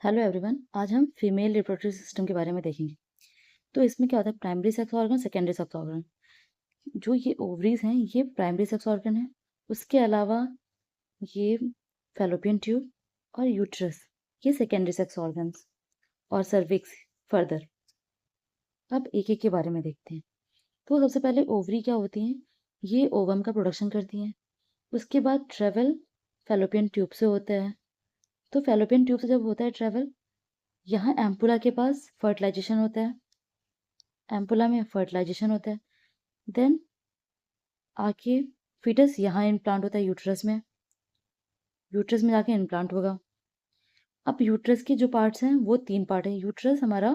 Hello everyone, आज हम female reproductive system के बारे में देखेंगे। तो इसमें क्या होता है, primary sex organ, secondary sex organ. जो ये ओवरीज हैं ये प्राइमरी सेक्स ऑर्गन है। उसके अलावा ये फैलोपियन ट्यूब और यूट्रस ये सेकेंडरी सेक्स ऑर्गन्स, और सर्विक्स फर्दर। अब एक एक के बारे में देखते हैं। तो सबसे पहले ओवरी क्या होती हैं, ये ओवम का प्रोडक्शन करती हैं। उसके बाद ट्रेवल फैलोपियन ट्यूब से होता है। तो फैलोपियन ट्यूब से जब होता है ट्रेवल, यहाँ एम्पुला के पास फर्टिलाइजेशन होता है। एम्पुला में फर्टिलाइजेशन होता है। देन आके फीटस यहाँ इम्प्लांट होता है यूट्रस में। यूट्रस में जाके इम्प्लांट होगा। अब यूट्रस के जो पार्ट्स हैं वो 3 पार्ट है। यूट्रस हमारा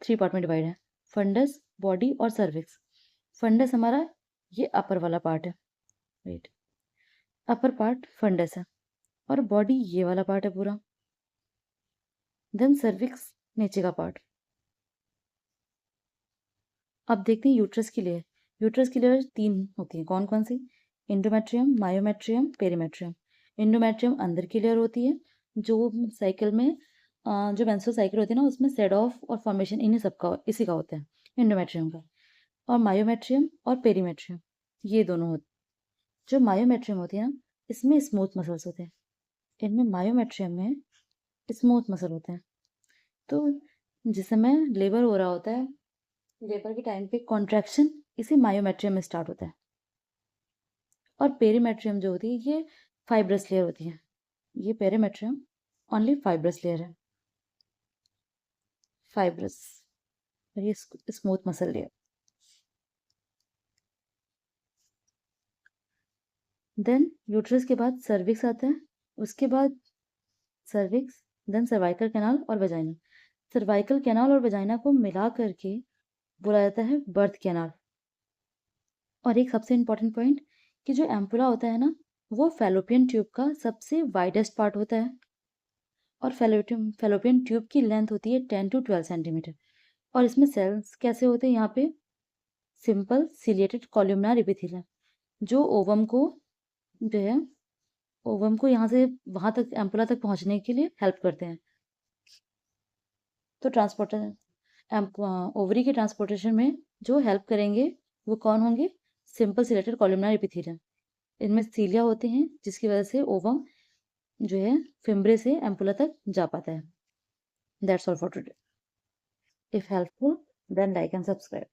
3 पार्ट में डिवाइड है, फंडस, बॉडी और सर्विक्स। फंडस हमारा ये अपर वाला पार्ट है, वेट, अपर पार्ट फंडस है, और बॉडी ये वाला पार्ट है पूरा। देन सर्विक्स नीचे का पार्ट। अब देखते हैं यूट्रस की लेयर। यूट्रस की लेयर 3 होती है, कौन कौन सी? Endometrium, myometrium, perimetrium. इंडोमेट्रियम अंदर की लेयर होती है, जो साइकिल में जो मेंस्ट्रुअल साइकिल होती है ना, उसमें सेड ऑफ और फॉर्मेशन इन्हीं सब का, इसी का होता है, इंडोमेट्रियम का। और मायोमेट्रियम और पेरीमेट्रियम ये दोनों होते। जो मायोमेट्रियम होती है ना, इसमें स्मूथ मसल्स होते हैं। इनमें मायोमेट्रियम में स्मूथ मसल होते हैं। तो जिस समय लेबर हो रहा होता है, लेबर के टाइम पे कॉन्ट्रैक्शन इसी मायोमेट्रियम में स्टार्ट होता है। और पेरीमेट्रियम जो होती है ये फाइब्रस लेयर होती है। ये पेरीमेट्रियम ओनली फाइब्रस लेयर है, फाइब्रस। और ये smooth muscle layer. Then uterus के बाद सर्विक्स आता है। उसके बाद सर्विक्स, देन सर्वाइकल कैनाल और वेजाइना। सर्वाइकल कैनाल और वेजाइना को मिला करके बोला जाता है बर्थ कैनाल। और एक सबसे इम्पॉर्टेंट पॉइंट कि जो एम्पुला होता है ना, वो फैलोपियन ट्यूब का सबसे वाइडेस्ट पार्ट होता है। और फैलोपियन ट्यूब की लेंथ होती है 10 to 12 सेंटीमीटर। और इसमें सेल्स कैसे होते हैं, यहाँ पे सिंपल सिलिएटेड कॉलमनार एपिथेलियम, जो ओवम को जो है, ओवम को यहाँ से वहां तक एम्पुला तक पहुंचने के लिए हेल्प करते हैं। तो ओवरी के ट्रांसपोर्टेशन में जो हेल्प करेंगे वो कौन होंगे? Simple chelated columnar epithelium. इनमें सीलिया होते हैं, जिसकी वजह से ओवम जो है फिम्ब्रे से एम्पुला तक जा पाता है। That's all for today. If helpful, then like and subscribe.